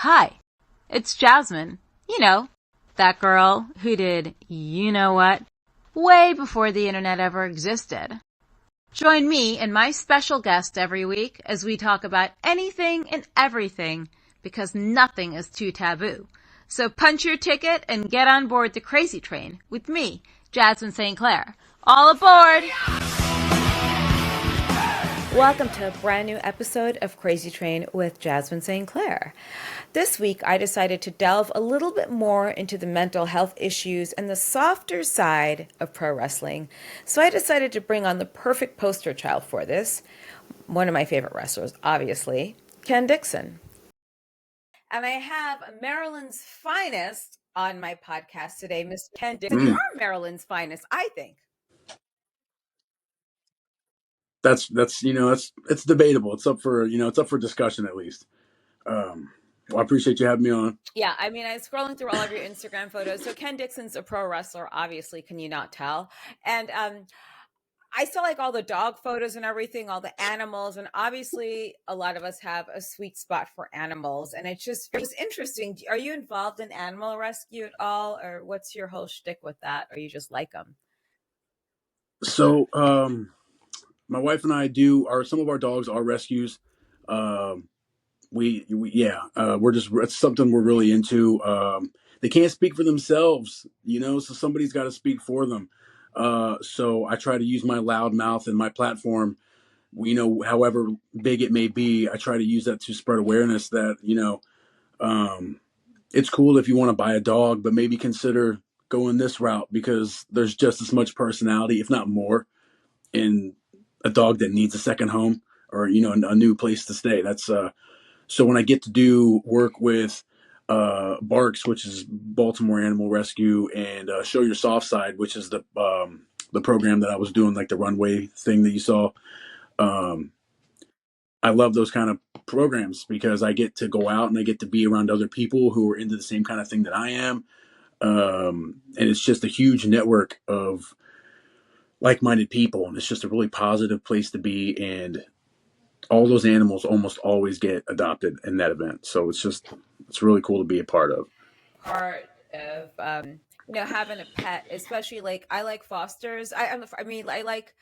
Hi, it's Jasmin. You know, that girl who did you know what way before the internet ever existed. Join me and my special guest every week as we talk about anything and everything because nothing is too taboo. So punch your ticket and get on board the Krazy Train with me, Jasmin St. All aboard! Welcome to a brand new episode of Krazy Train with Jasmin St. This week, I decided to delve a little bit more into the mental health issues and the softer side of pro wrestling. So I decided to bring on the perfect poster child for this, one of my favorite wrestlers, obviously, Ken Dixon. And I have Maryland's finest on my podcast today, Mr. Ken Dixon. You are Maryland's finest, I think. That's it's debatable. It's up for discussion at least. Well, I appreciate you having me on. Yeah, I mean, I was scrolling through all of your Instagram photos. So Ken Dixon's a pro wrestler, obviously. Can you not tell? And I saw like all the dog photos and everything, all the animals, and obviously a lot of us have a sweet spot for animals. And it was interesting. Are you involved in animal rescue at all, or what's your whole shtick with that? Or you just like them? So, my wife and I some of our dogs are rescues. Um, we're just it's something we're really into. They can't speak for themselves, so somebody's got to speak for them. So I try to use my loud mouth and my platform, however big it may be. I try to use that to spread awareness that um, it's cool if you want to buy a dog, but maybe consider going this route because there's just as much personality, if not more, in a dog that needs a second home or a new place to stay. That's So when I get to do work with Barks, which is Baltimore Animal Rescue, and Show Your Soft Side, which is the program that I was doing, like the runway thing that you saw. Um, I love those kind of programs because I get to go out and I get to be around other people who are into the same kind of thing that I am. And it's just a huge network of like-minded people, and it's just a really positive place to be. And all those animals almost always get adopted in that event, so it's really cool to be a part of. Part of having a pet, especially like I like fosters. I like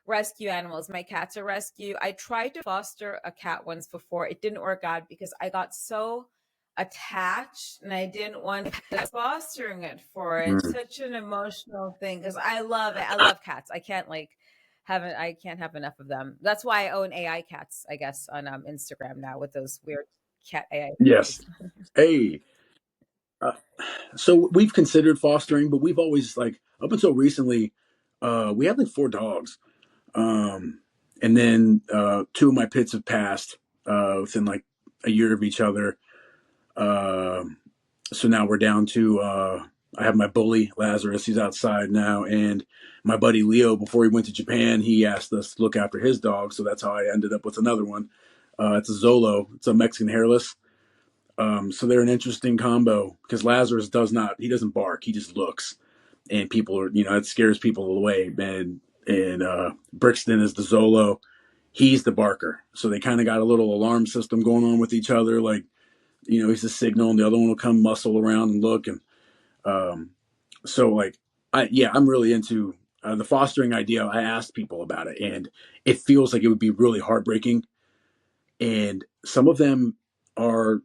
rescue animals. My cat's a rescue. I tried to foster a cat once before. It didn't work out because I got so attached and I didn't want to fostering it for it. Mm. Such an emotional thing because I love it. I love cats. I can't have enough of them. That's why I own AI cats, I guess, on Instagram now with those weird cat AI Yes. pictures. Hey, uh, so we've considered fostering, but we've always, like, up until recently, we had like four dogs. Um, and then two of my pits have passed within like a year of each other. Uh, so now we're down to I have my bully Lazarus. He's outside now, and my buddy Leo. Before he went to Japan, he asked us to look after his dog, so that's how I ended up with another one. It's a Zolo. It's a Mexican hairless. So they're an interesting combo because Lazarus doesn't bark. He just looks, and it scares people away. And Brixton is the Zolo. He's the barker. So they kind of got a little alarm system going on with each other. Like, he's the signal, and the other one will come muscle around and look. And um, so, like, I'm really into the fostering idea. I asked people about it, and it feels like it would be really heartbreaking. And some of them are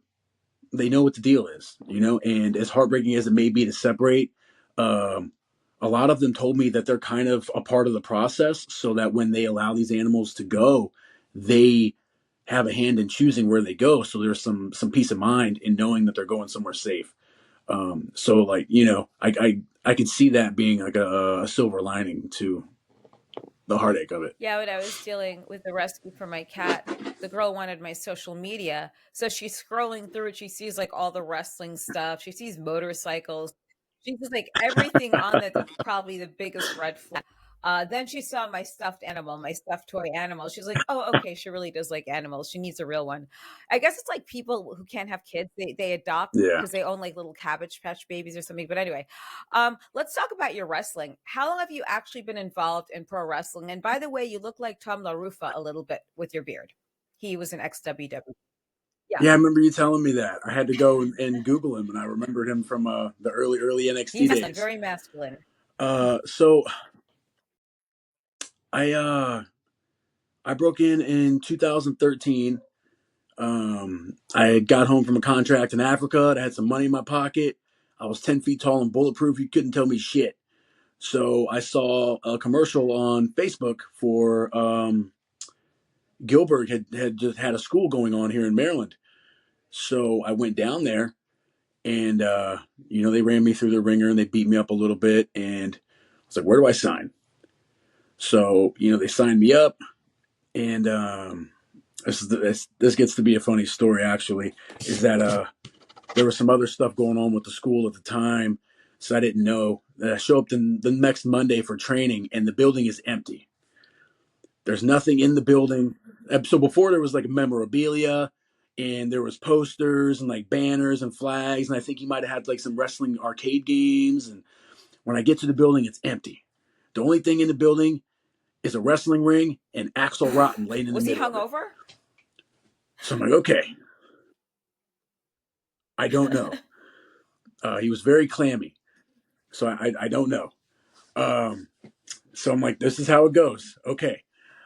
they know what the deal is, and as heartbreaking as it may be to separate, um, a lot of them told me that they're kind of a part of the process so that when they allow these animals to go, they have a hand in choosing where they go. So there's some peace of mind in knowing that they're going somewhere safe. So like, I could see that being like a silver lining to the heartache of it. Yeah, when I was dealing with the rescue for my cat, the girl wanted my social media. So she's scrolling through it. She sees like all the wrestling stuff. She sees motorcycles. She sees like everything on that's probably the biggest red flag. Then she saw my stuffed animal, my stuffed toy animal. She's like, oh, okay, she really does like animals. She needs a real one. I guess it's like people who can't have kids, they adopt Yeah. because they own like little Cabbage Patch babies or something. But anyway, let's talk about your wrestling. How long have you actually been involved in pro wrestling? And by the way, you look like Tom LaRufa a little bit with your beard. He was an ex WWE. Yeah, Yeah, I remember you telling me that. I had to go and Google him, and I remembered him from the early NXT he's masculine, days. very masculine. So I I broke in 2013. I got home from a contract in Africa. I had some money in my pocket. I was 10 feet tall and bulletproof. You couldn't tell me shit. So I saw a commercial on Facebook for Gilbert had just had a school going on here in Maryland. So I went down there and they ran me through the ringer and they beat me up a little bit and I was like, where do I sign? So they signed me up and this gets to be a funny story actually. Is that there was some other stuff going on with the school at the time, so I didn't know. I show up the next Monday for training and the building is empty. There's nothing in the building. So before there was like memorabilia and there was posters and like banners and flags and I think he might have had like some wrestling arcade games. And when I get to the building, it's empty. The only thing in the building is a wrestling ring and Axel Rotten laying in the Was he middle of it. hungover? So I'm like, okay, I don't know. He was very clammy, so I don't know. Um, so I'm like, this is how it goes. Okay,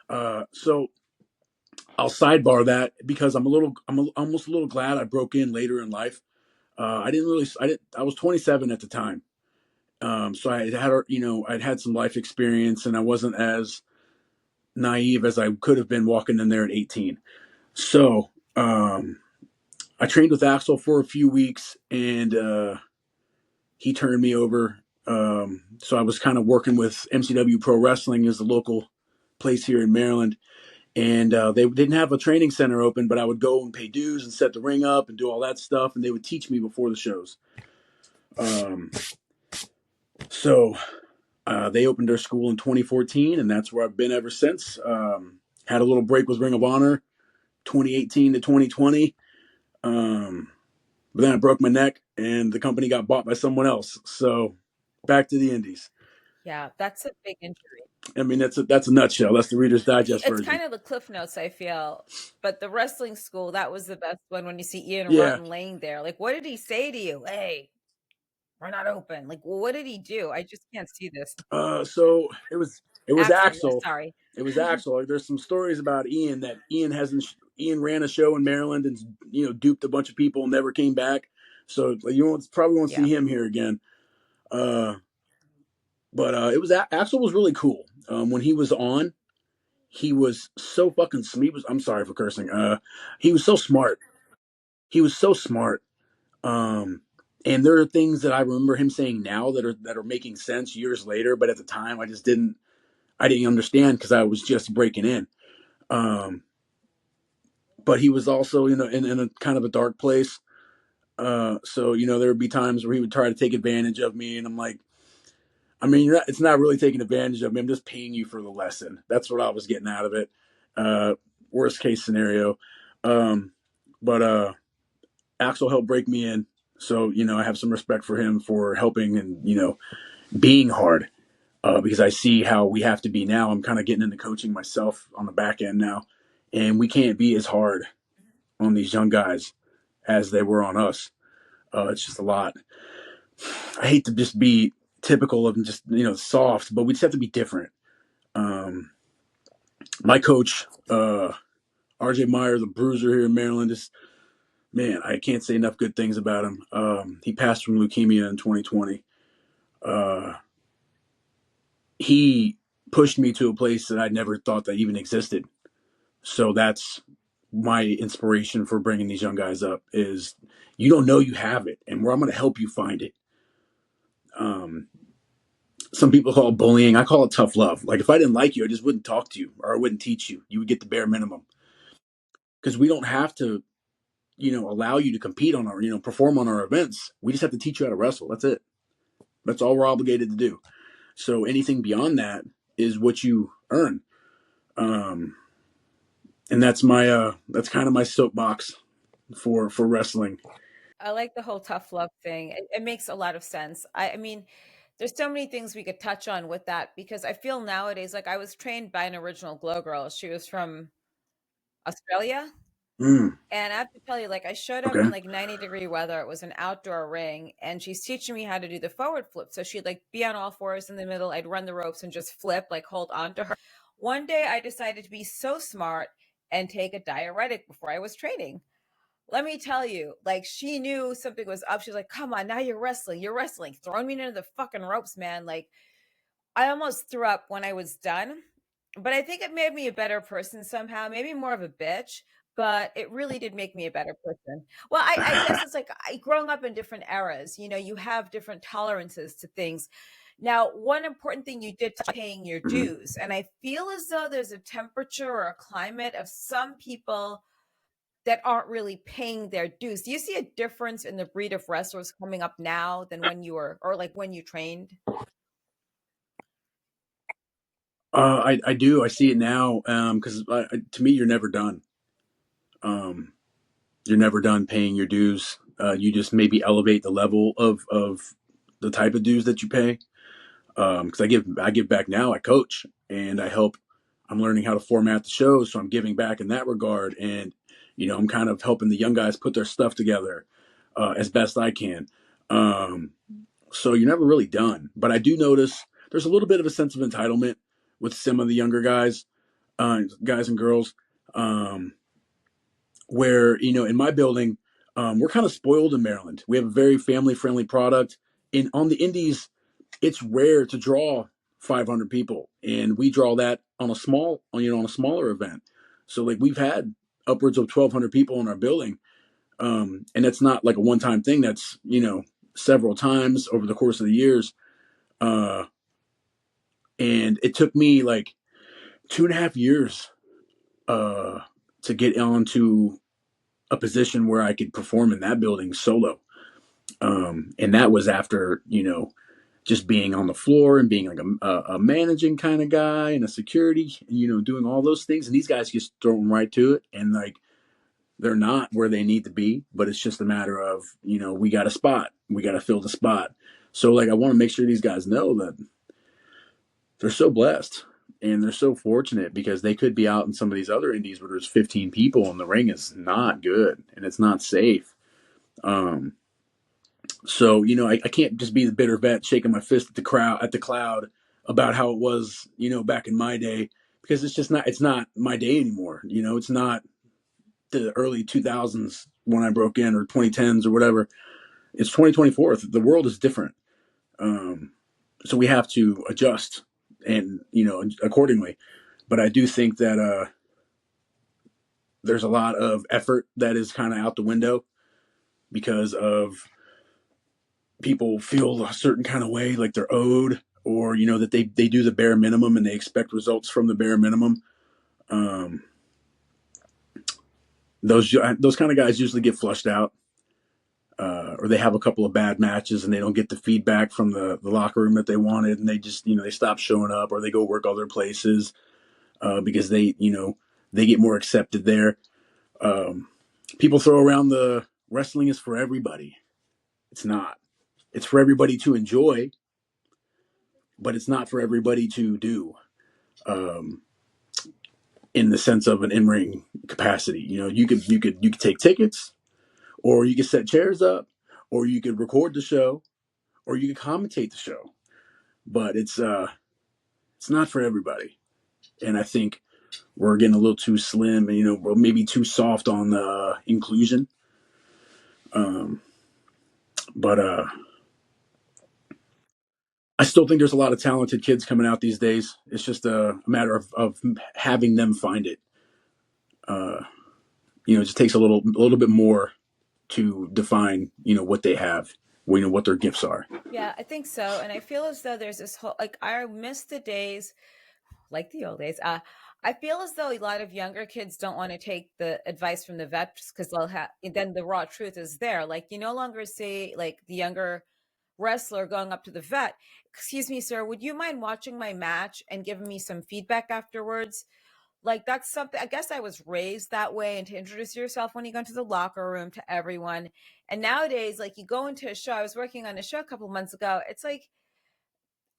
so I'll sidebar that because almost a little glad I broke in later in life. I was 27 at the time. So I'd had some life experience and I wasn't as naive as I could have been walking in there at 18. So, I trained with Axel for a few weeks and, he turned me over. So I was kind of working with MCW Pro Wrestling as the local place here in Maryland. And they didn't have a training center open, but I would go and pay dues and set the ring up and do all that stuff. And they would teach me before the shows. Um, so they opened their school in 2014, and that's where I've been ever since. Had a little break with Ring of Honor, 2018 to 2020. But then I broke my neck, and the company got bought by someone else. So back to the Indies. Yeah, that's a big injury. I mean, that's a nutshell. That's the Reader's Digest It's version. kind of the cliff notes, I feel. But the wrestling school, that was the best one when you see Ian Yeah. Rotten laying there. Like, what did he say to you? Hey, we're not open. Like, well, what did he do? I just can't see this. So it was Axel, yes, Axel. sorry. It was Axel. There's some stories about Ian that Ian ran a show in Maryland and duped a bunch of people and never came back. So probably won't Yeah. see him here again. Uh, but Axel was really cool. When he was on, he was so fucking he was I'm sorry for cursing. He was so smart. He was so smart. Um, and there are things that I remember him saying now that are making sense years later, but at the time I didn't understand because I was just breaking in. Um, but he was also in a kind of a dark place. So there would be times where he would try to take advantage of me, and I'm like, I mean, it's not really taking advantage of me. I'm just paying you for the lesson. That's what I was getting out of it. Uh, Worst case scenario. Um, but Axel helped break me in. So, I have some respect for him for helping and, being hard because I see how we have to be now. I'm kind of getting into coaching myself on the back end now. And we can't be as hard on these young guys as they were on us. It's just a lot. I hate to just be typical of just, soft, but we just have to be different. Um, my coach, RJ Meyer, the bruiser here in Maryland, is man, I can't say enough good things about him. He passed from leukemia in 2020. Uh, he pushed me to a place that I never thought that even existed. So that's my inspiration for bringing these young guys up is you don't know you have it, and where I'm going to help you find it. Um, some people call it bullying. I call it tough love. Like if I didn't like you, I just wouldn't talk to you or I wouldn't teach you. You would get the bare minimum because we don't have to, allow you to compete on our, perform on our events. We just have to teach you how to wrestle. That's it. That's all we're obligated to do. So anything beyond that is what you earn. Um, and that's kind of my soapbox for wrestling. I like the whole tough love thing. It makes a lot of sense. I mean, there's so many things we could touch on with that because I feel nowadays like I was trained by an original glow girl. She was from Australia. Mm, And I have to tell you, like, I showed up in okay. like 90-degree weather. It was an outdoor ring, and she's teaching me how to do the forward flip. So she'd like be on all fours in the middle. I'd run the ropes and just flip, like hold on to her. One day I decided to be so smart and take a diuretic before I was training. Let me tell you, like, she knew something was up. She's like, come on, now you're wrestling. You're wrestling. Throwing me into the fucking ropes, man. Like, I almost threw up when I was done, but I think it made me a better person somehow, maybe more of a bitch, but it really did make me a better person. Well, I guess it's like growing up in different eras, you have different tolerances to things. Now, one important thing you did to paying your Mhm. dues, and I feel as though there's a temperature or a climate of some people that aren't really paying their dues. Do you see a difference in the breed of wrestlers coming up now than when you were, or like when you trained? I do. I see it now. Because to me, you're never done. Um, you're never done paying your dues. You just maybe elevate the level of the type of dues that you pay. Because I give back now. I coach and I help. I'm learning how to format the shows, so I'm giving back in that regard. And I'm kind of helping the young guys put their stuff together as best I can. Um, so you're never really done. But I do notice there's a little bit of a sense of entitlement with some of the younger guys and girls, where in my building, we're kind of spoiled in Maryland. We have a very family friendly product. In on the indies, it's rare to draw 500 people, and we draw that on a smaller event. So like we've had upwards of 1,200 people in our building, and that's not like a one time thing. That's several times over the course of the years. Uh, and it took me like 2.5 years uh, to get onto a position where I could perform in that building solo. And that was after just being on the floor and being like a managing kind of guy and a security, doing all those things. And these guys just throw them right to it, and like they're not where they need to be, but it's just a matter of we got a spot, we got to fill the spot. So like I want to make sure these guys know that they're so blessed and they're so fortunate, because they could be out in some of these other indies where there's 15 people and the ring is not good and it's not safe. Um, so I can't just be the bitter vet shaking my fist at the cloud about how it was back in my day, because it's not my day anymore. It's not the early 2000s when I broke in, or 2010s or whatever. It's 2024. The world is different. Um, so we have to adjust and accordingly. But I do think that there's a lot of effort that is kind of out the window because of people feel a certain kind of way, like they're owed, or that they do the bare minimum and they expect results from the bare minimum. Um, those kind of guys usually get flushed out, or they have a couple of bad matches and they don't get the feedback from the locker room that they wanted, and they just they stop showing up, or they go work other places because they get more accepted there. Um, People throw around the wrestling is for everybody. It's not. It's for everybody to enjoy, but it's not for everybody to do. Um, in the sense of an in-ring capacity, you could take tickets, or you could set chairs up, or you could record the show, or you could commentate the show. But it's not for everybody, and I think we're getting a little too slim, and we're maybe too soft on the inclusion. Um, but I still think there's a lot of talented kids coming out these days. It's just a matter of having them find it. Uh, it just takes a little bit more to define, what they have, what their gifts are. Yeah, I think so. And I feel as though there's this whole, like, I miss the days, like the old days. I feel as though a lot of younger kids don't want to take the advice from the vets because they'll have, then the raw truth is there. Like, you no longer see, like, the younger wrestler going up to the vet, excuse me, sir, would you mind watching my match and giving me some feedback afterwards? Like, that's something, I guess I was raised that way, and to introduce yourself when you go into the locker room to everyone. And nowadays, like, you go into a show, I was working on a show a couple months ago. It's like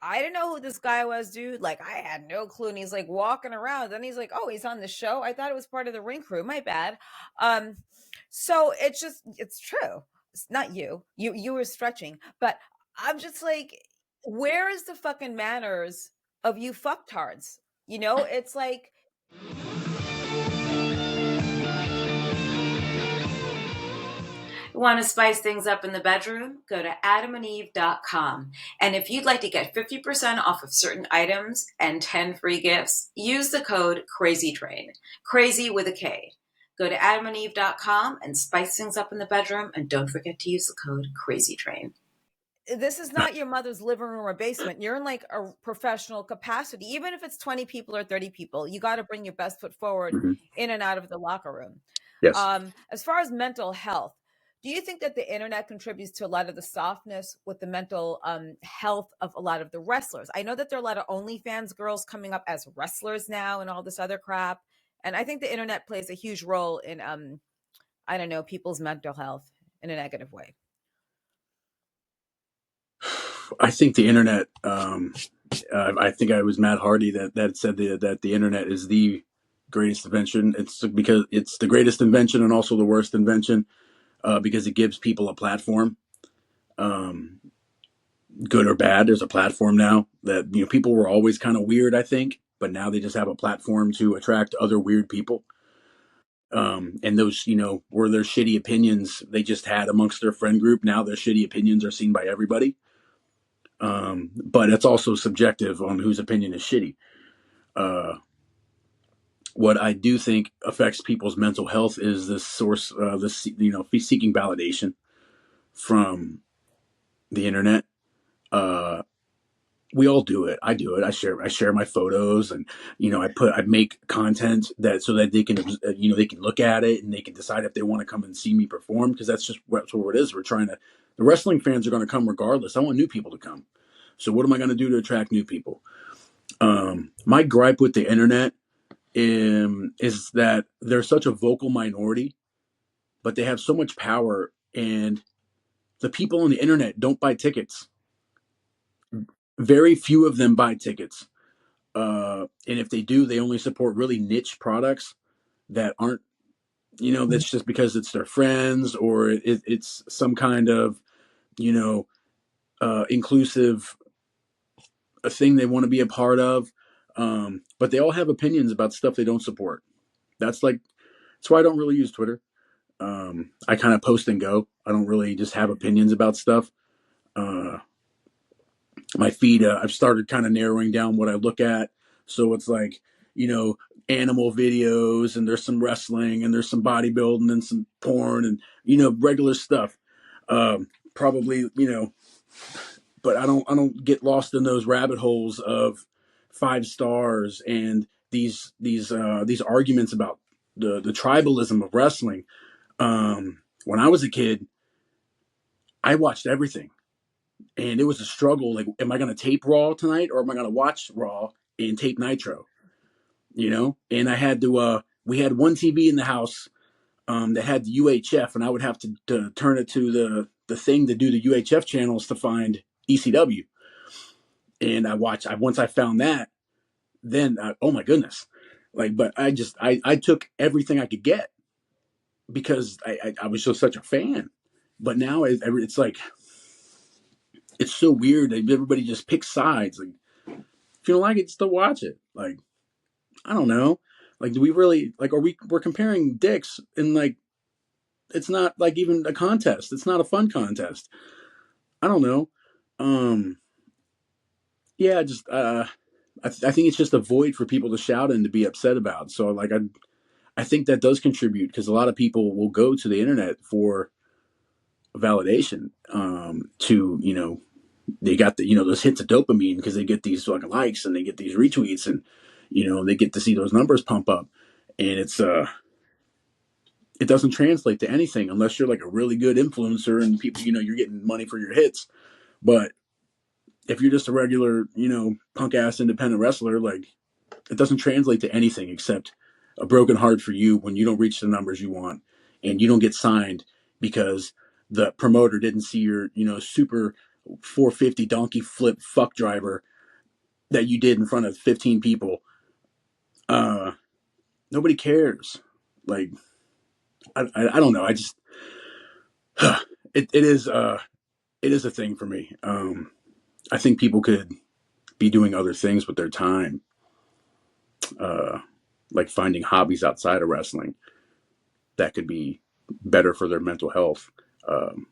I didn't know who this guy was, dude. Like, I had no clue. And he's like walking around. Then he's like, oh, he's on the show. I thought it was part of the ring crew. My bad. Um, so it's just, it's true. It's not you. You were stretching, but I'm just like, where is the fucking manners of you fucktards? You know, it's like, want to spice things up in the bedroom? Go to adamandeve.com. And if you'd like to get 50% off of certain items and 10 free gifts, use the code Krazy Train. Crazy with a K. Go to adamandeve.com and spice things up in the bedroom. And don't forget to use the code Krazy Train. This is not your mother's living room or basement. You're in like a professional capacity. Even if it's 20 people or 30 people, you got to bring your best foot forward Hmm. in and out of the locker room. Yes. As far as mental health, do you think that the internet contributes to a lot of the softness with the mental health of a lot of the wrestlers? I know that there are a lot of OnlyFans girls coming up as wrestlers now and all this other crap. And I think the internet plays a huge role in, I don't know, people's mental health in a negative way. I think the internet. I think I was Matt Hardy that said that the internet is the greatest invention. It's because it's the greatest invention and also the worst invention, because it gives people a platform. Um, Good or bad, there's a platform now that people were always kind of weird, I think, but now they just have a platform to attract other weird people. And those, were their shitty opinions they just had amongst their friend group. Now their shitty opinions are seen by everybody. But it's also subjective on whose opinion is shitty. Uh, what I do think affects people's mental health is this source, this seeking validation from the internet. Uh, we all do it. I do it. I share my photos, and I make content that so that they can they can look at it and they can decide if they want to come and see me perform, because that's what it is. We're trying to. The wrestling fans are going to come regardless. I want new people to come. So what am I going to do to attract new people? My gripe with the internet is that they're such a vocal minority, but they have so much power, and the people on the internet don't buy tickets. Very few of them buy tickets. And if they do, they only support really niche products that aren't, that's just because it's their friends, or it's some kind of, you know, inclusive a thing they want to be a part of. But they all have opinions about stuff they don't support. That's like, that's why I don't really use Twitter. I kind of post and go. I don't really just have opinions about stuff. Uh, my feed, I've started kind of narrowing down what I look at. So it's like, you know, animal videos, and there's some wrestling, and there's some bodybuilding, and some porn, and, regular stuff. Probably, but I don't get lost in those rabbit holes of 5 stars and these arguments about the tribalism of wrestling. When I was a kid, I watched everything, and it was a struggle. Like, am I going to tape Raw tonight, or am I going to watch Raw and tape Nitro? And I had to. We had one TV in the house that had the UHF, and I would have to turn it to the thing to do the UHF channels to find ECW. And once I found that, then oh my goodness, like, but I took everything I could get because I was just such a fan. But now it's like, it's so weird. Everybody just picks sides. Like, if you don't like it, just don't watch it. Like, I don't know. Like, do we really, like, we're comparing dicks, and like, it's not like even a contest. It's not a fun contest. I don't know. Um, yeah, just I think it's just a void for people to shout and to be upset about. So like, I think that does contribute, because a lot of people will go to the internet for validation. To they got those hits of dopamine, because they get these like likes, and they get these retweets, and they get to see those numbers pump up, and it doesn't translate to anything unless you're like a really good influencer, and people, you're getting money for your hits. But if you're just a regular, punk ass independent wrestler, like, it doesn't translate to anything except a broken heart for you when you don't reach the numbers you want, and you don't get signed because the promoter didn't see your, super 450 donkey flip fuck driver that you did in front of 15 people. Uh, Nobody cares. Like, I don't know. I just, it is a thing for me. I think people could be doing other things with their time, uh, like finding hobbies outside of wrestling that could be better for their mental health. Um,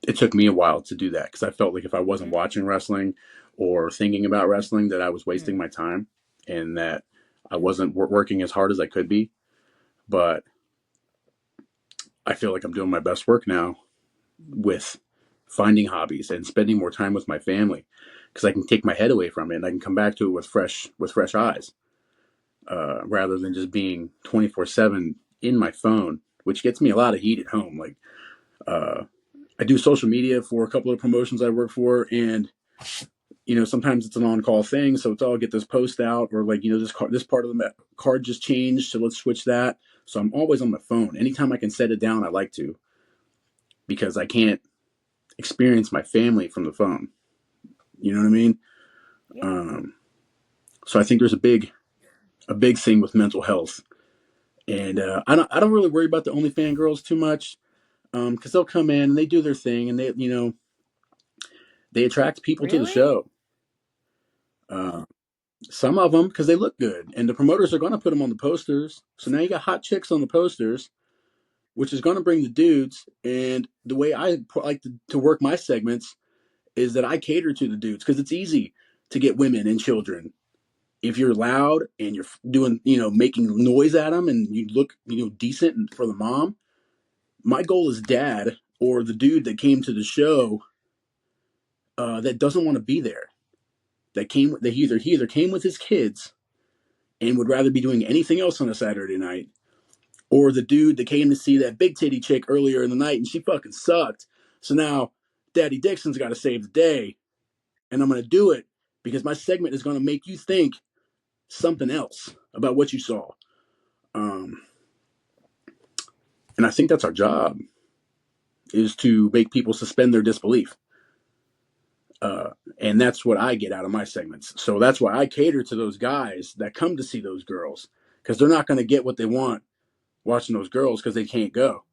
it took me a while to do that because I felt like if I wasn't Mm-hmm. watching wrestling or thinking about wrestling, that I was wasting Mm-hmm. my time and that I wasn't working as hard as I could be. But I feel like I'm doing my best work now with finding hobbies and spending more time with my family because I can take my head away from it and I can come back to it with fresh eyes rather than just being 24/7 in my phone, which gets me a lot of heat at home. Like uh, I do social media for a couple of promotions I work for, and sometimes it's an on-call thing, so it's all get this post out or like this part of the card just changed, so let's switch that. So I'm always on my phone. Anytime I can set it down, I like to because I can't experience my family from the phone. You know what I mean? Yeah. Um, so I think there's a big thing with mental health, and I don't really worry about the OnlyFans girls too much because they'll come in and they do their thing and they attract people to the Really? show. Uh, some of them because they look good, and the promoters are going to put them on the posters. So now you got hot chicks on the posters, which is going to bring the dudes. And the way I like to work my segments is that I cater to the dudes because it's easy to get women and children if you're loud and you're doing, making noise at them and you look, decent for the mom. My goal is dad or the dude that came to the show that doesn't want to be there. That he either came with his kids and would rather be doing anything else on a Saturday night, or the dude that came to see that big titty chick earlier in the night and she fucking sucked. So now Daddy Dixon's got to save the day, and I'm going to do it because my segment is going to make you think something else about what you saw. Um, and I think that's our job is to make people suspend their disbelief. And that's what I get out of my segments. So that's why I cater to those guys that come to see those girls because they're not going to get what they want watching those girls because they can't go.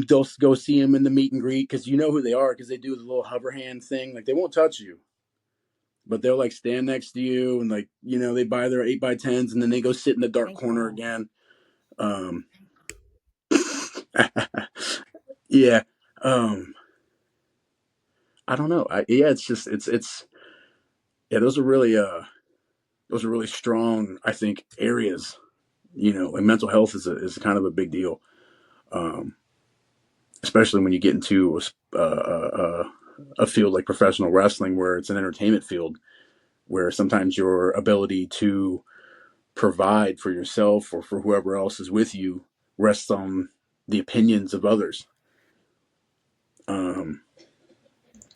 They'll go see them in the meet and greet because you know who they are because they do the little hover hand thing. Like they won't touch you, but they'll like stand next to you and like they buy their 8x10s and then they go sit in the dark Thank corner God. again. Um, yeah. Um, I don't know. Yeah, it's just it's yeah. Those are really strong. I think areas. Like mental health is kind of a big deal, um, especially when you get into a field like professional wrestling where it's an entertainment field where sometimes your ability to provide for yourself or for whoever else is with you rests on the opinions of others. Um,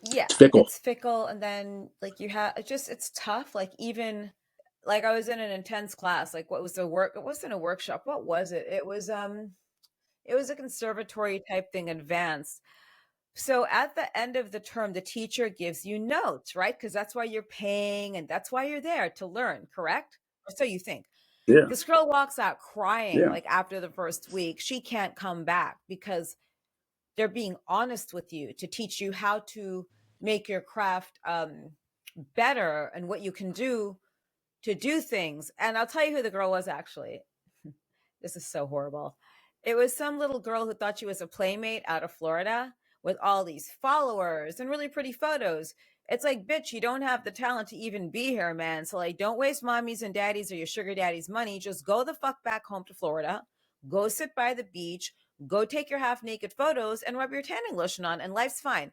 Yeah, it's fickle. it's fickle, and then like you have it's tough. Like even like I was in an intense class. Like what was the work? It wasn't a workshop. What was it? It was a conservatory type thing, advanced. So at the end of the term, the teacher gives you notes, right? Because that's why you're paying and that's why you're there to learn, correct? Or so you think. Yeah, This girl walks out crying yeah, like after the first week. She can't come back because they're being honest with you to teach you how to make your craft better and what you can do to do things. And I'll tell you who the girl was actually. This is so horrible. It was some little girl who thought she was a playmate out of Florida with all these followers and really pretty photos. It's like, bitch, you don't have the talent to even be here, man. So, like, don't waste mommy's and daddy's or your sugar daddy's money. Just go the fuck back home to Florida. Go sit by the beach. Go take your half naked photos and rub your tanning lotion on, and life's fine.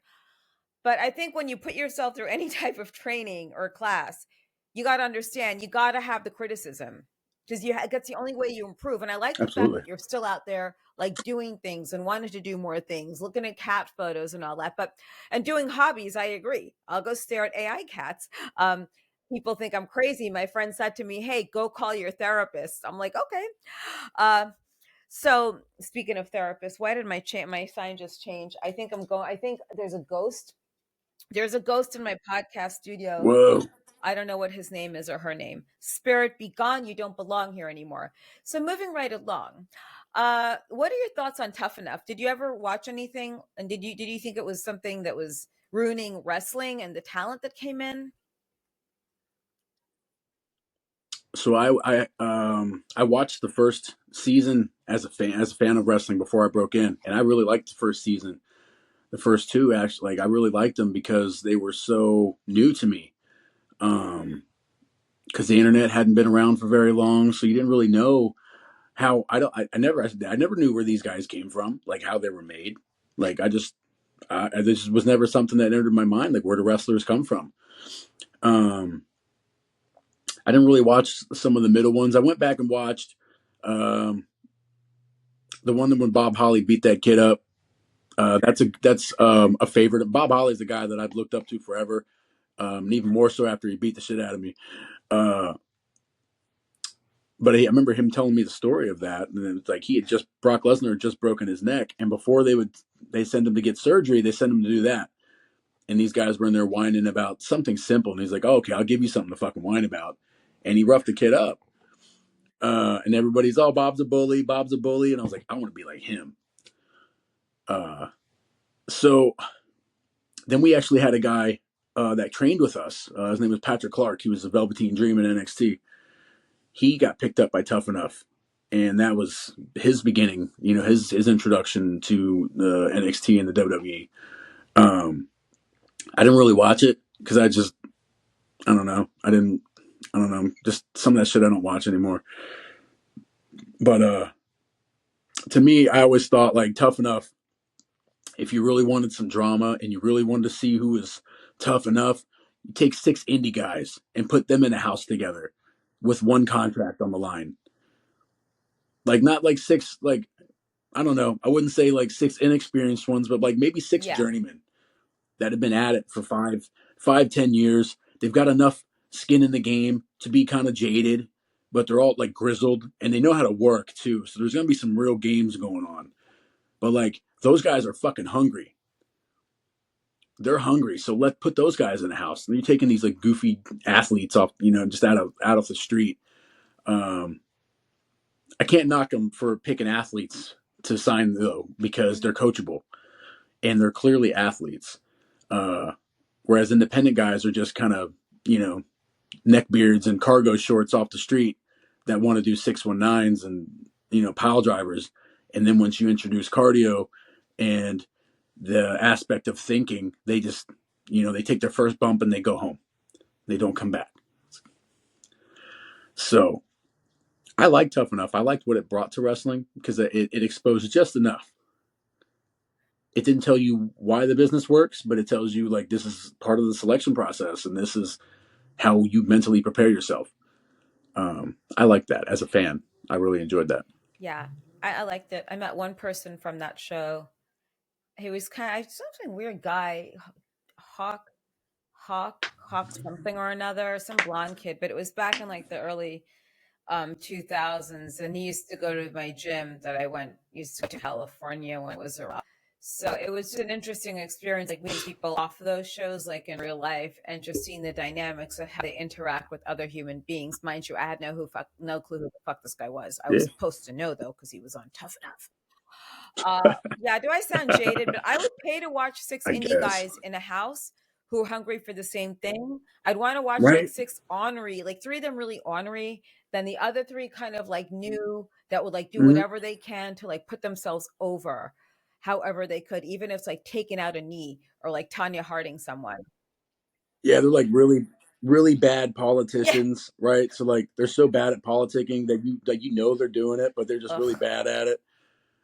But I think when you put yourself through any type of training or class, you got to understand, you got to have the criticism because that's the only way you improve. And I like the fact absolutely. that you're still out there, like doing things and wanting to do more things, looking at cat photos and all that. But and doing hobbies, I agree. I'll go stare at AI cats. Um, People think I'm crazy. My friend said to me, "Hey, go call your therapist." I'm like, okay. Uh, so speaking of therapists, why did my sign just change? I think I'm going. I think there's a ghost There's a ghost in my podcast studio. Whoa. I don't know what his name is or her name. Spirit, be gone. You don't belong here anymore. So, moving right along. What are your thoughts on Tough Enough? Did you ever watch anything? And did you think it was something that was ruining wrestling and the talent that came in? So I watched the first season as a fan of wrestling before I broke in, and I really liked the first season. The first two actually, like I really liked them because they were so new to me. Um, because the internet hadn't been around for very long, so you didn't really know how I never knew where these guys came from, like how they were made. Like this was never something that entered my mind, like where do wrestlers come from. Um, I didn't really watch some of the middle ones. I went back and watched um, the one that when Bob Holly beat that kid up. That's a favorite. Bob Holly's the guy that I've looked up to forever, and even more so after he beat the shit out of me. Uh, I remember him telling me the story of that, and it was like he had just Brock Lesnar had just broken his neck, and before they send him to get surgery, they send him to do that, and these guys were in there whining about something simple, and he's like, oh, "Okay, I'll give you something to fucking whine about," and he roughed the kid up, and everybody's, "Oh, Bob's a bully," and I was like, "I want to be like him." Uh, so then we actually had a guy that trained with us. His name was Patrick Clark. He was the Velveteen Dream in NXT. He got picked up by Tough Enough, and that was his beginning. You know, his introduction to the NXT and the WWE. Um, I didn't really watch it because I don't know. I don't know. Just some of that shit I don't watch anymore. But to me, I always thought like Tough Enough. If you really wanted some drama and you really wanted to see who was tough enough, you take six indie guys and put them in a house together with one contract on the line. Like not like six, like I don't know. I wouldn't say like six inexperienced ones, but like maybe six Yeah. journeymen that have been at it for 10 years. They've got enough skin in the game to be kind of jaded, but they're all like grizzled and they know how to work too. So there's gonna be some real games going on. But like those guys are fucking hungry. They're hungry. So let's put those guys in the house. And you're taking these like goofy athletes off, just out of the street. Um, I can't knock them for picking athletes to sign though because they're coachable and they're clearly athletes. Uh, Whereas independent guys are just kind of neckbeards and cargo shorts off the street that want to do 619s and pile drivers. And then once you introduce cardio and the aspect of thinking, they just they take their first bump and they go home. They don't come back. So I like Tough Enough. I liked what it brought to wrestling because it exposed just enough. It didn't tell you why the business works, but it tells you like this is part of the selection process and this is how you mentally prepare yourself. I like that as a fan. I really enjoyed that. Yeah. I liked it. I met one person from that show. He was kind of something weird guy, Hawk, Hawk something or another, some blonde kid, but it was back in like the early 2000s, and he used to go to my gym that I went used to go to California when it was around. So it was just an interesting experience, like meeting people off of those shows, like in real life, and just seeing the dynamics of how they interact with other human beings. Mind you, I had no clue who the fuck this guy was. I was Yeah. supposed to know though because he was on Tough Enough. Yeah, do I sound jaded? But I would pay to watch six I indie guess. guys in a house who are hungry for the same thing. I'd want to watch like Right. six ornery, like three of them really ornery, then the other three kind of like new that would like do Mm-hmm. whatever they can to like put themselves over however they could, even if it's like taking out a knee or like Tanya Harding someone. Yeah, they're like really bad Yeah. politicians, right? So like they're so bad at politicking that you know they're doing it, but they're just really Ugh. bad at it.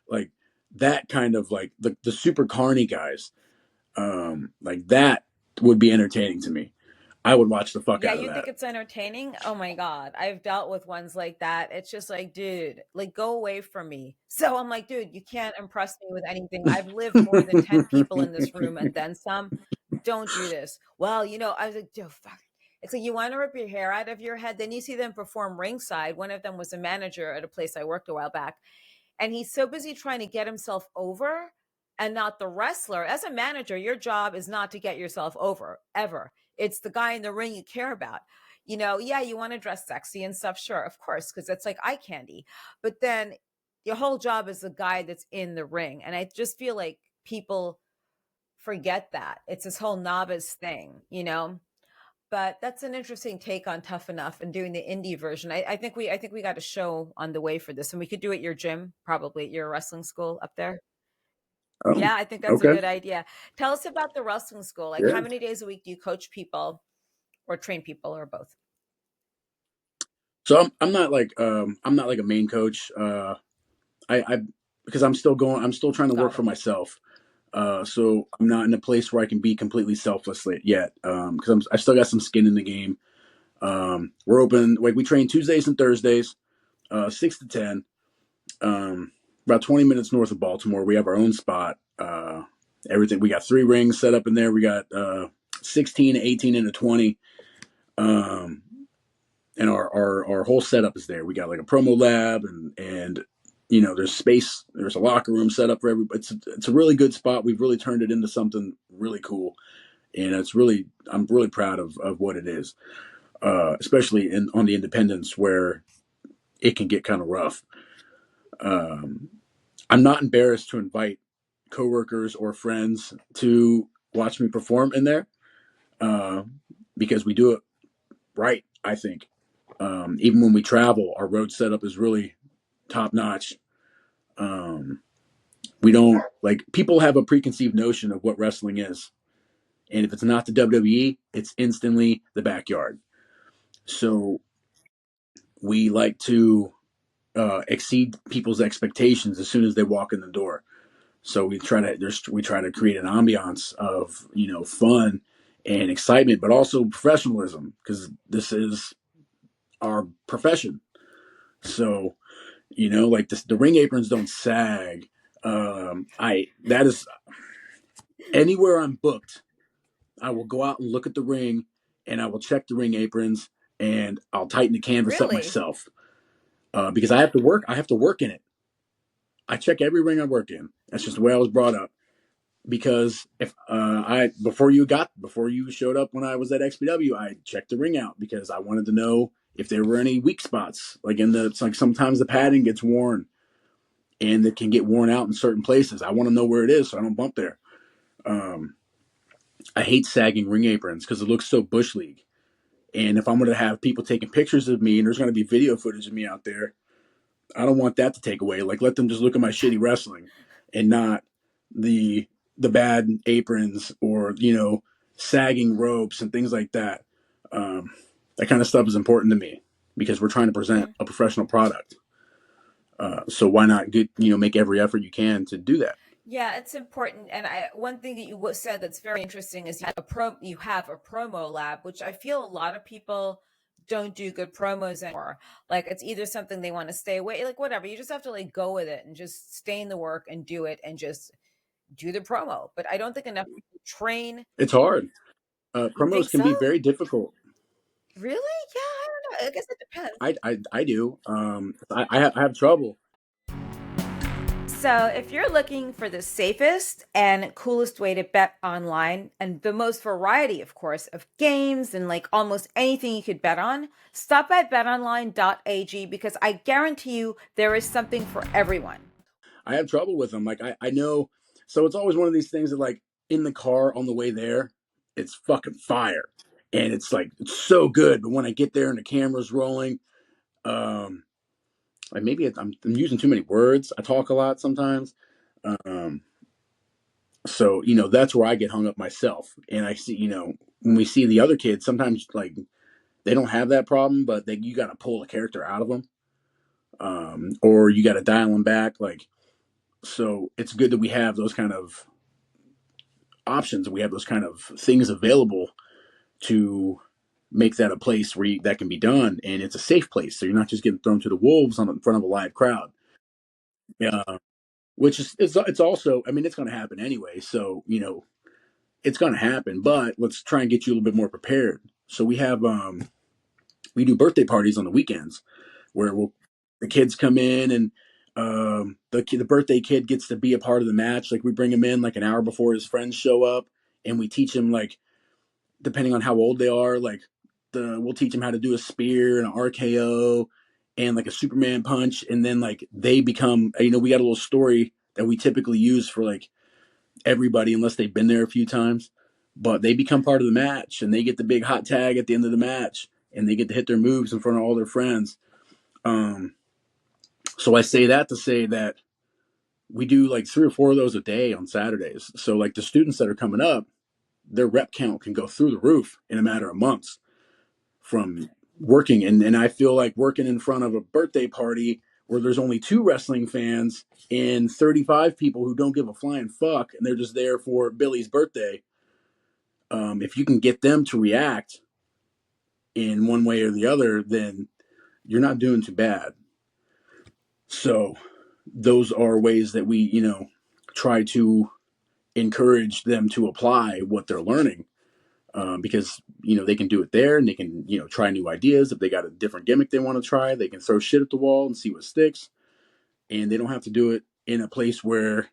Like that kind of like the super carny guys, like that would be entertaining to me. I would watch the fuck Yeah, out of you think that. it's entertaining? Oh my God. I've dealt with ones like that. It's just like, dude, like go away from me. So I'm like, dude, you can't impress me with anything. I've lived more than 10 people in this room and then some. Don't do this. Well, I was like, oh, fuck. It's like you want to rip your hair out of your head. Then you see them perform ringside. One of them was a manager at a place I worked a while back. And he's so busy trying to get himself over and not the wrestler. As a manager, your job is not to get yourself over ever. It's the guy in the ring you care about. Yeah, you want to dress sexy and stuff, sure, of course, because it's like eye candy. But then your whole job is the guy that's in the ring. And I just feel like people forget that. It's this whole novice thing. But that's an interesting take on Tough Enough and doing the indie version. I think we got a show on the way for this, and we could do it at your gym, probably at your wrestling school up there. Oh, Yeah, I think that's a okay. good idea. Tell us about the wrestling school. Like, Yeah. how many days a week do you coach people or train people or both? So I'm not like a main coach. I because I'm still trying to work Got for it. myself. So I'm not in a place where I can be completely selfless yet. Because I still got some skin in the game. We're open, like, we train Tuesdays and Thursdays, 6 to 10. Um, about 20 minutes north of Baltimore. We have our own spot. Everything, we got 3 rings set up in there. We got 16, 18, and a 20. Um, and our whole setup is there. We got like a promo lab, and there's space. There's a locker room set up for everybody. It's a really good spot. We've really turned it into something really cool, and I'm really proud of what it is, especially on the independents where it can get kind of rough. Um, I'm not embarrassed to invite coworkers or friends to watch me perform in there, uh, because we do it right, I think. Even when we travel, our road setup is really top notch. Um, we don't, like, people have a preconceived notion of what wrestling is, and if it's not the WWE, it's instantly the backyard. So we like to exceed people's expectations as soon as they walk in the door. So we try to create an ambiance of fun and excitement, but also professionalism, because this is our profession. So like this, the ring aprons don't sag. I that is Anywhere I'm booked, I will go out and look at the ring, and I will check the ring aprons, and I'll tighten the canvas up Really? myself, because I have to work. I have to work in it. I check every ring I work in. That's just the way I was brought up. Because if I before you showed up when I was at XPW, I checked the ring out because I wanted to know if there were any weak spots. Like it's like sometimes the Yeah. padding gets worn and it can get worn out in certain places. I want to know where it is so I don't bump there. Um, I hate sagging ring aprons because it looks so bush league. And if I'm going to have people taking pictures of me and there's going to be video footage of me out there, I don't want that to take away. Like, let them just look at my shitty wrestling and not the the bad aprons or sagging ropes and things like that. Um, that kind of stuff is important to me because we're trying to present Mhm. a professional product. So why not make every effort you can to do that? Yeah, it's important. And one thing that you said that's very interesting is you have a promo lab, which I feel a lot of people don't do good promos anymore. Like, it's either something they want to stay away, like whatever. You just have to like go with it and just stay in the work and do it and just do the promo. But I don't think enough people train. It's hard. You think Promos can so? be very difficult. Really? Yeah, I don't know. I guess it depends. I do. I have trouble. So, if you're looking for the safest and coolest way to bet online and the most variety, of course, of games and like almost anything you could bet on, stop at betonline.ag because I guarantee you there is something for everyone. I have trouble with them. Like, I know, so it's always one of these things that, like, in the car on the way there, it's fucking fire, and it's like it's so good. But when I get there and the camera's rolling, um, like maybe I'm using too many words. I talk a lot sometimes, um, so that's where I get hung up myself. And I see when we see the other kids, sometimes like they don't have that problem, but you got to pull a character out of them, or you got to dial them back, like. So it's good that we have those kind of options. We have those kind of things available to make that a place where that can be done, and it's a safe place. So you're not just getting thrown to the wolves in front of a live crowd. Yeah, which is it's also. I mean, it's going to happen anyway. So it's going to happen, but let's try and get you a little bit more prepared. So we do birthday parties on the weekends where the kids come in and The birthday kid gets to be a part of the match. Like we bring him in like an hour before his friends show up, and we teach him like depending on how old they are, like we'll teach them how to do a spear and an RKO and like a Superman punch, and then like they become we got a little story that we typically use for like everybody unless they've been there a few times, but they become part of the match and they get the big hot tag at the end of the match and they get to hit their moves in front of all their friends. Um, so I say that to say that we do like 3 or 4 of those a day on Saturdays. So like the students that are coming up, their rep count can go through the roof in a matter of months from working. And I feel like working in front of a birthday party where there's only 2 wrestling fans and 35 people who don't give a flying fuck and they're just there for Billy's birthday. If you can get them to react in one way or the other, then you're not doing too bad. So those are ways that we, try to encourage them to apply what they're learning. Because they can do it there and they can try new ideas. If they got a different gimmick they want to try, they can throw shit at the wall and see what sticks, and they don't have to do it in a place where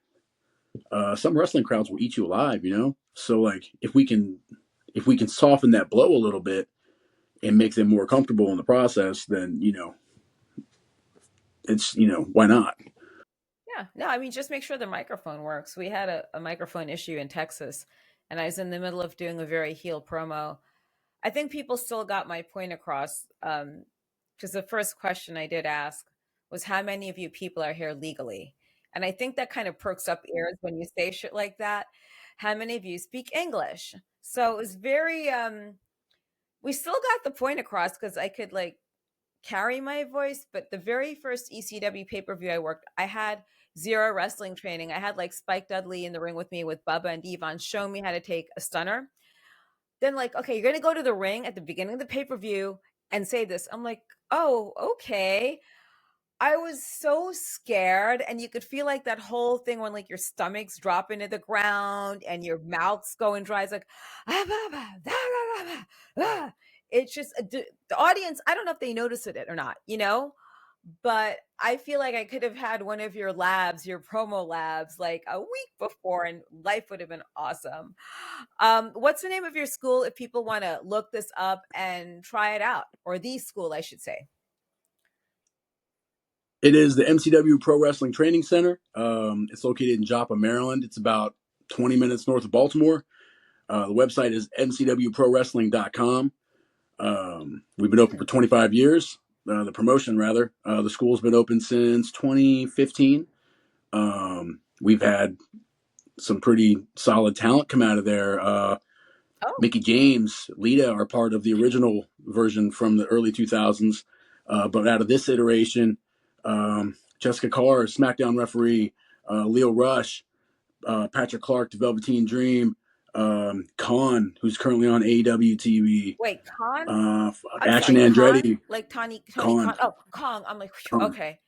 some wrestling crowds will eat you alive. So like if we can soften that blow a little bit and make them more comfortable in the process, then it's why not. Yeah, no, I mean, just make sure the microphone works. We had a microphone issue in Texas, and I was in the middle of doing a very heel promo. I think people still got my point across. Because the first question I did ask was, how many of you people are here legally? And I think that kind of perks up ears when you say shit like that. How many of you speak English? So it was very, we still got the point across because I could like carry my voice. But the very first ECW pay per view I worked, I had zero wrestling training. I had like Spike Dudley in the ring with me with Bubba and Devon showing me how to take a stunner. Then, like, okay, you're going to go to the ring at the beginning of the pay per view and say this. I'm like, oh, okay. I was so scared, and you could feel like that whole thing when like your stomach's dropping to the ground and your mouth's going dry. It's like, ah, bah, bah, ah, ah, ah, ah. It's just the audience. I don't know if they notice it or not, but I feel like I could have had one of your labs, your promo labs, like a week before, and life would have been awesome. What's the name of your school if people want to look this up and try it out, or the school, I should say? It is the MCW Pro Wrestling Training Center. It's located in Joppa, Maryland. It's about 20 minutes north of Baltimore. The website is mcwprowrestling.com. We've been open for 25 years. The promotion, rather. The school's been open since 2015. We've had some pretty solid talent come out of there. Oh, Mickey James, Lita are part of the original version from the early 2000s. But out of this iteration, Jessica Carr, SmackDown referee, Leo Rush, Patrick Clark, the Velveteen Dream, Khan, who's currently on AEW TV, wait, Khan. I'm Action sorry, Khan, Andretti, like Tony Khan, Khan. Oh, Kong. I'm like, whew, Khan, okay,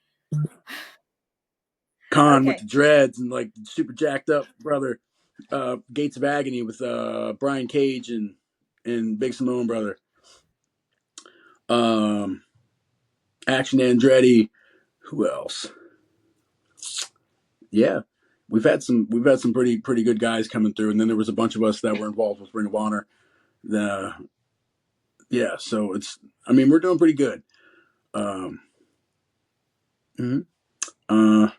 Khan with okay, the dreads and like super jacked up brother, Gates of Agony with Brian Cage and Big Samoan brother, um, Action Andretti. Who else? Yeah, we've had some pretty good guys coming through, and then there was a bunch of us that were involved with Ring of Honor. The Yeah, so we're doing pretty good. Um, mhm. uh,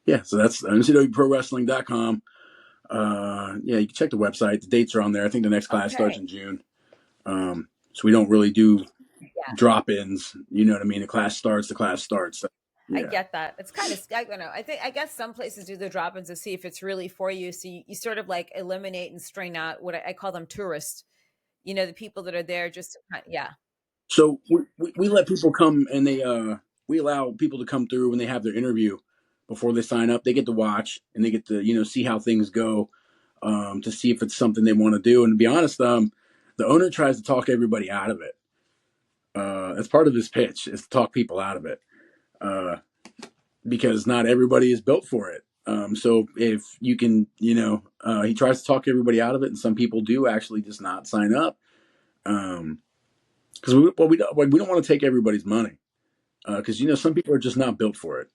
yeah, so that's ncwprowrestling.com. Yeah, you can check the website. The dates are on there. I think the next class starts okay. in June. So we don't really do Yeah, drop-ins. You know what I mean? The class starts. I Yeah. get that. It's kind of, I don't know. I guess some places do the drop-ins to see if it's really for you. So you sort of like eliminate and strain out what I call them tourists. The people that are there just, yeah. So we let people come and we allow people to come through when they have their interview before they sign up. They get to watch and they get to see how things go, to see if it's something they want to do. And to be honest, the owner tries to talk everybody out of it. That's part of his pitch is to talk people out of it, uh, because not everybody is built for it. So if you can, he tries to talk everybody out of it, and some people do actually just not sign up. Because we don't want to take everybody's money, because some people are just not built for it.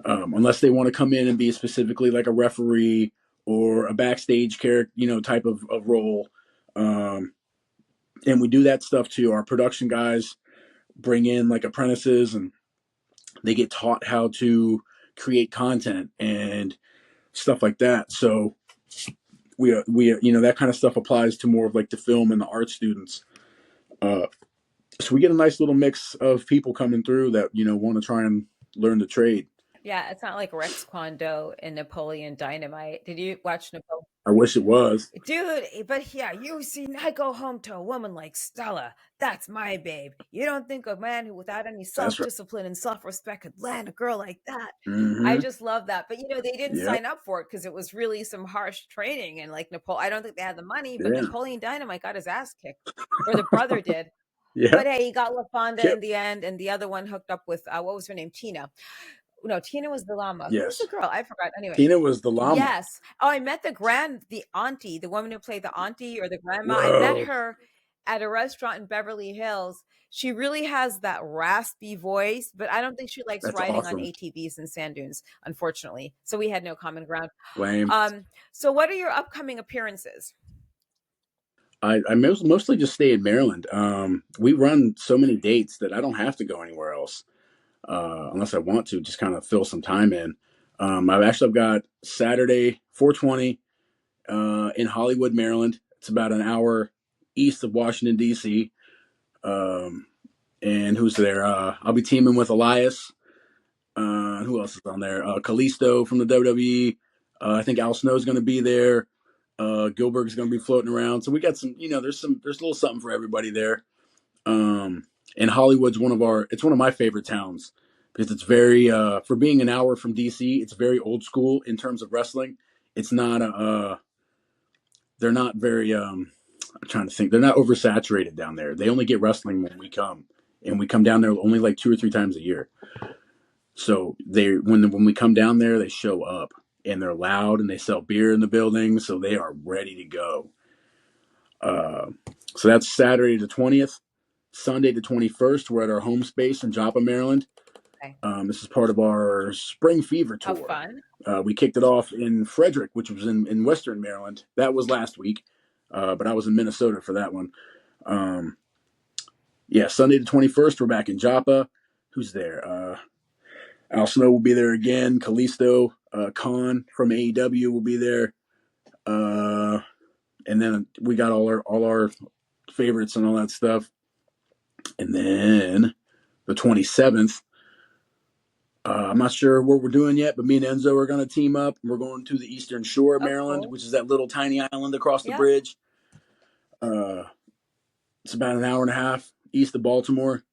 unless they want to come in and be specifically like a referee or a backstage character, type of role. Um, and we do that stuff too. Our production guys bring in like apprentices, and they get taught how to create content and stuff like that. So that kind of stuff applies to more of like the film and the art students. Uh, so we get a nice little mix of people coming through that want to try and learn the trade. Yeah, it's not like Rex Kwon Do and Napoleon Dynamite. Did you watch Napoleon? I wish it was. Dude, but yeah, you see, I go home to a woman like Stella. That's my babe. You don't think a man who, without any That's self right. discipline and self respect, could land a girl like that? I Mm-hmm. just love that. But they didn't Yep. sign up for it because it was really some harsh training. And like Napoleon, I don't think they had the money, but Yeah. Napoleon Dynamite got his ass kicked, or the brother did. Yeah. But hey, he got LaFonda in Yep. the end, and the other one hooked up with what was her name? Tina. No, Tina was the llama. Who was the Yes. girl? I forgot. Anyway, Tina was the llama. yes. Oh, I met the auntie, the woman who played the auntie or the grandma. I met Whoa. her at a restaurant in Beverly Hills. She really has that raspy voice, but I don't think she likes That's riding on awesome. ATVs and sand dunes, unfortunately. So we had no common ground. Lame. So what are your upcoming appearances? I mostly just stay in Maryland. We run so many dates that I don't have to go anywhere else unless I want to. Just kind of fill some time in. I've got Saturday 420 in Hollywood, Maryland. It's about an hour east of Washington D.C. Um, and who's there? I'll be teaming with Elias. Who else is on there? Kalisto from the WWE. I think Al Snow's going to be there. Gilbert's going to be floating around. So we got some. There's a little something for everybody there. Um, and Hollywood's it's one of my favorite towns because it's very for being an hour from DC. It's very old school in terms of wrestling. It's not they're not very. I'm trying to think. They're not oversaturated down there. They only get wrestling when we come, and we come down there only like 2 or 3 times a year. So when we come down there, they show up and they're loud and they sell beer in the building, so they are ready to go. Uh, so that's Saturday the 20th. Sunday the 21st, we're at our home space in Joppa, Maryland. Okay. This is part of our Spring Fever How tour. fun. We kicked it off in Frederick, which was in Western Maryland. That was last week, but I was in Minnesota for that one. Um, yeah, Sunday the 21st, we're back in Joppa. Who's there? Al Snow will be there again. Kalisto, Khan from AEW will be there. Uh, and then we got all our favorites and all that stuff. And then the 27th, I'm not sure what we're doing yet, but me and Enzo are going to team up. We're going to the Eastern Shore of Oh, Maryland, cool. which is that little tiny island across the Yep. bridge. Uh, it's about an hour and a half east of Baltimore.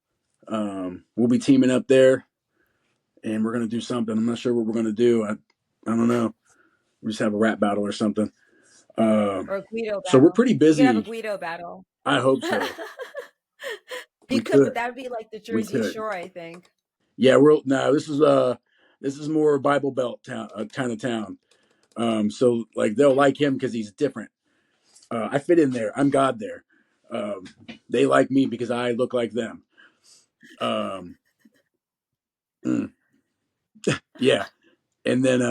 We'll be teaming up there, and we're going to do something. I'm not sure what we're going to do. I don't know. We just have a rap battle or something. Or a Guido So we're battle. pretty You could have a busy. Guido battle. I hope so. You We could, but could. that would be like the We Jersey could. Shore, I think. Yeah, we're no. This is more Bible Belt town, kind of town. So like they'll like him because he's different. I fit in there. I'm God there. Um, they like me because I look like them. Um, mm, yeah, and then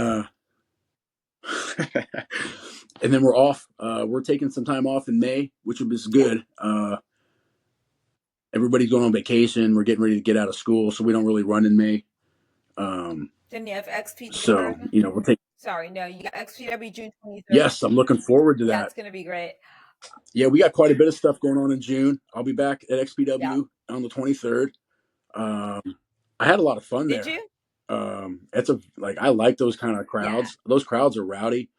and then we're off. We're taking some time off in May, which is Yeah. good. Everybody's going on vacation. We're getting ready to get out of school, so we don't really run in May. Um, Then you have XPW. so we'll take. Sorry, no, you got XPW June 23rd. Yes, I'm looking forward to Yeah, that. it's going to be great. Yeah, we got quite a bit of stuff going on in June. I'll be back at Yeah. XPW on the 23rd. Um, I had a lot of fun Did there. you? It's I like those kind of Yeah. crowds. Those crowds are rowdy.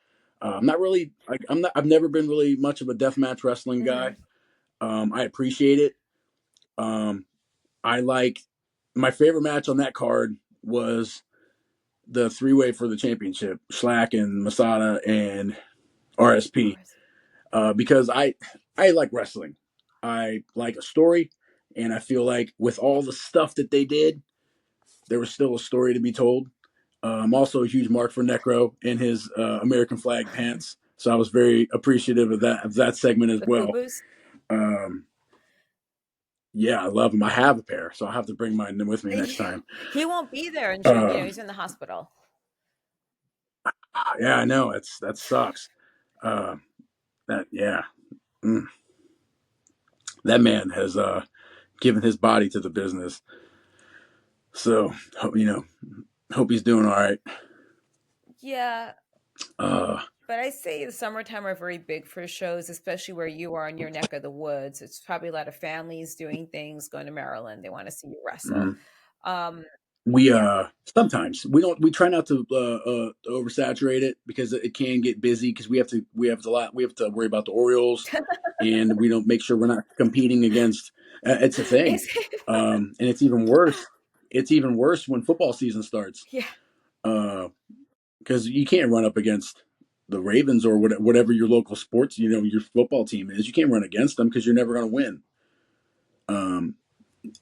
I'm not really like I'm not. I've never been really much of a deathmatch wrestling Hmm. guy. I appreciate it. Um, I like my favorite match on that card was the three-way for the championship: Schlack and Masada and RSP. Ours. Because I like wrestling. I like a story, and I feel like with all the stuff that they did, there was still a story to be told. I'm also a huge mark for Necro in his American flag pants, so I was very appreciative of that segment as The well. Fubu's. Um, Yeah, I love him. I have a pair, so I'll have to bring mine with me next time. He won't be there in June. Uh, He's in the hospital. yeah, I know. That sucks. Uh, that yeah, mm. That man has given his body to the business. So hope he's doing all right. Yeah, Uh, but I say the summertime are very big for shows, especially where you are in your neck of the woods. It's probably a lot of families doing things, going to Maryland. They want to see you wrestle. mm. Um, We yeah. sometimes we try not to oversaturate it because it can get busy because we have to worry about the Orioles and we don't make sure we're not competing against it's a thing. Is And it's even worse when football season starts yeah. because you can't run up against the Ravens or whatever your local sports your football team is. You can't run against them because you're never going to win. um,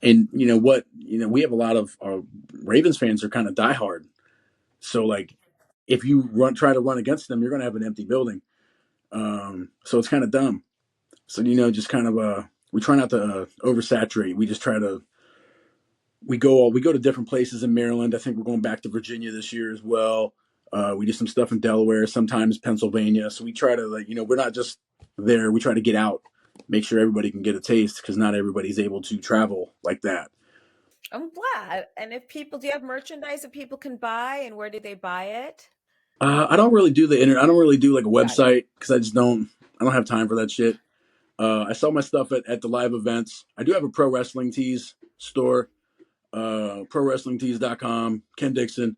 and we have a lot of Ravens fans are kind of diehard. So like, if you try to run against them, you're going to have an empty building. So it's kind of dumb. So just kind of we try not to oversaturate. We just try to we go to different places in Maryland. I think we're going back to Virginia this year as well. We do some stuff in Delaware, sometimes Pennsylvania. So we try to we're not just there. We try to get out, make sure everybody can get a taste because not everybody's able to travel like that. I'm glad. And if people, do you have merchandise that people can buy, and where do they buy it? I don't really do the internet. I don't really do like a Got it. website because I just don't. I don't have time for that shit. I sell my stuff at the live events. I do have a pro wrestling tees store, prowrestlingtees.com. Ken Dixon.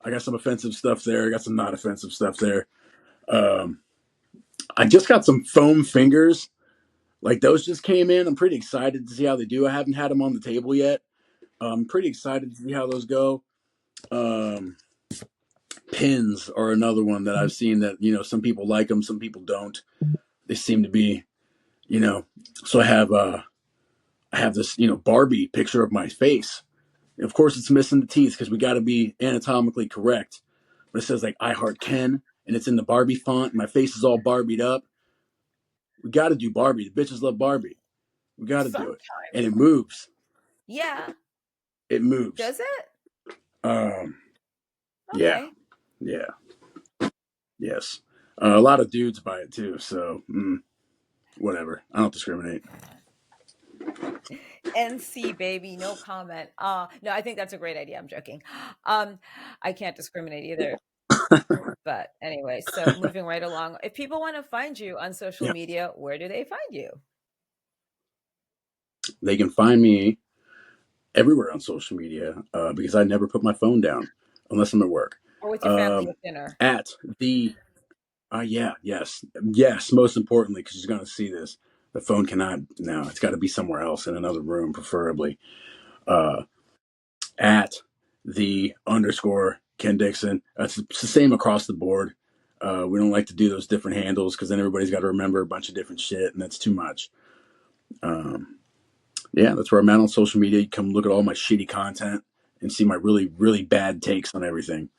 I got some offensive stuff there. I got some not offensive stuff there. Um, I just got some foam fingers. Like those just came in. I'm pretty excited to see how they do. I haven't had them on the table yet. I'm pretty excited to see how those go. Um, Pins are another one that I've seen that some people like them, some people don't. They seem to be you know. So I have this Barbie picture of my face. Of course, it's missing the teeth because we got to be anatomically correct. But it says like "I Heart Ken" and it's in the Barbie font. And my face is all Barbied up. We got to do Barbie. The bitches love Barbie. We got to do it, and Sometimes. it moves. Yeah. It moves. Does it? Um, yeah, Okay. yeah, yes. A lot of dudes buy it too. So whatever. I don't discriminate. NC baby, no comment. No, I think that's a great idea. I'm joking. Um, I can't discriminate either. But anyway, so moving right along. If people want to find you on social Yeah, media, where do they find you? they can find me everywhere on social media because I never put my phone down unless I'm at work. Or with your family Um, at dinner? at the yeah, yes, most importantly because she's going to see this. The phone cannot now. It's got to be somewhere else in another room, preferably. Uh, at the underscore Ken Dixon. It's the same across the board. We don't like to do those different handles because then everybody's got to remember a bunch of different shit, and that's too much. Um, yeah, that's where I'm at on social media. You come look at all my shitty content and see my really, really bad takes on everything.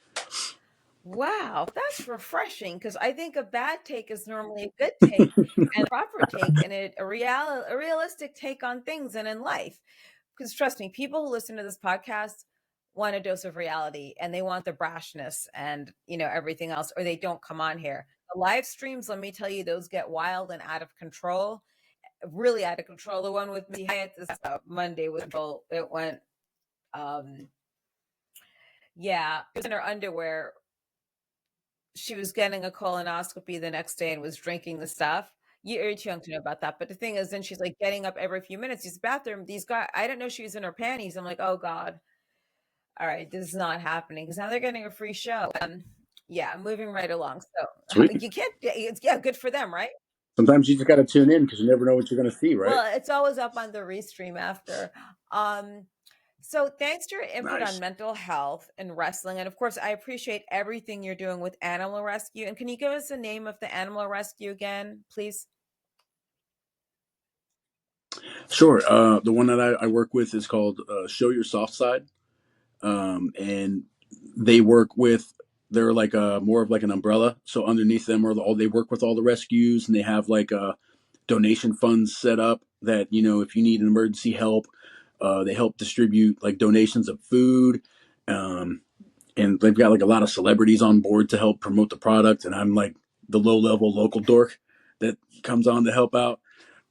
Wow, that's refreshing because I think a bad take is normally a good take and a proper take and a realistic take on things and in life. Because trust me, people who listen to this podcast want a dose of reality and they want the brashness and everything else, or they don't come on here. The live streams, let me tell you, those get wild and out of control, really out of control. The one with me Hyatt this Monday was control. It went, yeah, it was in her underwear. She was getting a colonoscopy the next day and was drinking the stuff. You're too young to know about that. But the thing is, then she's like getting up every few minutes. These bathroom, these guys, I didn't know she was in her panties. I'm like, oh God, all right, this is not happening because now they're getting a free show. Yeah, moving right along. So Sweet. you can't, yeah, good for them, right? Sometimes you just got to tune in because you never know what you're going to see, right? Well, it's always up on the restream after. Um, So, thanks to your input on Nice. mental health and wrestling. And of course, I appreciate everything you're doing with animal rescue. And can you give us the name of the animal rescue again, please? Sure. The one that I work with is called Show Your Soft Side. And they work with they're like more of like an umbrella. So underneath them are all they work with all the rescues, and they have like donation funds set up that, if you need an emergency help, they help distribute like donations of food. Um, and they've got like a lot of celebrities on board to help promote the product. And I'm like the low level local dork that comes on to help out.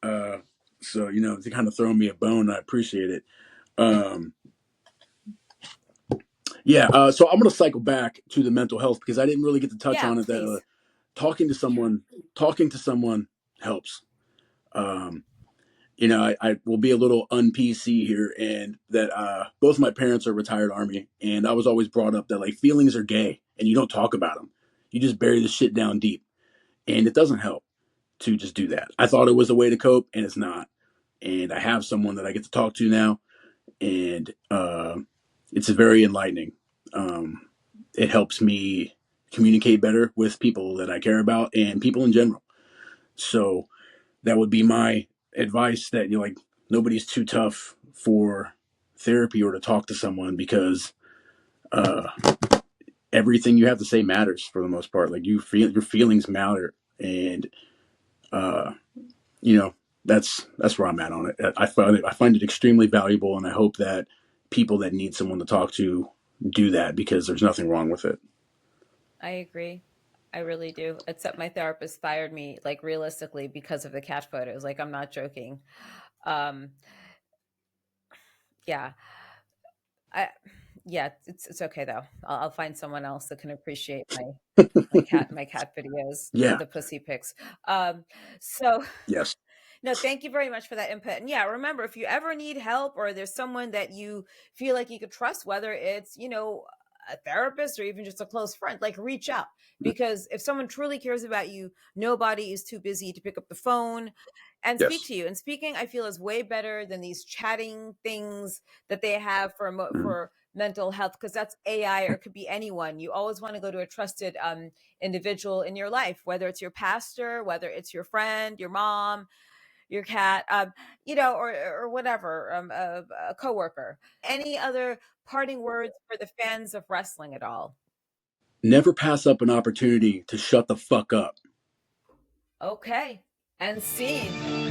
Uh, so, to kind of throw me a bone, I appreciate it. Um, yeah. So I'm going to cycle back to the mental health because I didn't really get to touch Yeah, on it. That please. talking to someone, helps. Um, I will be a little un-PC here, and that both my parents are retired Army, and I was always brought up that like feelings are gay, and you don't talk about them. You just bury the shit down deep, and it doesn't help to just do that. I thought it was a way to cope, and it's not. And I have someone that I get to talk to now, and it's very enlightening. Um, it helps me communicate better with people that I care about and people in general. So that would be my advice, that like nobody's too tough for therapy or to talk to someone, because uh, everything you have to say matters for the most part. Like your feelings matter, and uh, you know that's where I'm at on it. I find it extremely valuable, and I hope that people that need someone to talk to do that, because there's nothing wrong with it. I agree. I really do. Except my therapist fired me, like realistically, because of the cat photos. Like, I'm not joking. Um, yeah. I yeah, it's okay though. I'll find someone else that can appreciate my cat videos, Yeah. the pussy pics. So Yes. no, thank you very much for that input. And yeah, remember, if you ever need help or there's someone that you feel like you could trust, whether it's, a therapist or even just a close friend, like reach out. Because if someone truly cares about you, nobody is too busy to pick up the phone and speak Yes. to you. And speaking, I feel, is way better than these chatting things that they have Mhm. for mental health, because that's AI or it could be anyone. You always want to go to a trusted individual in your life, whether it's your pastor, whether it's your friend, your mom, your cat, or whatever, a coworker. Any other parting words for the fans of wrestling at all? Never pass up an opportunity to shut the fuck up. Okay, and scene.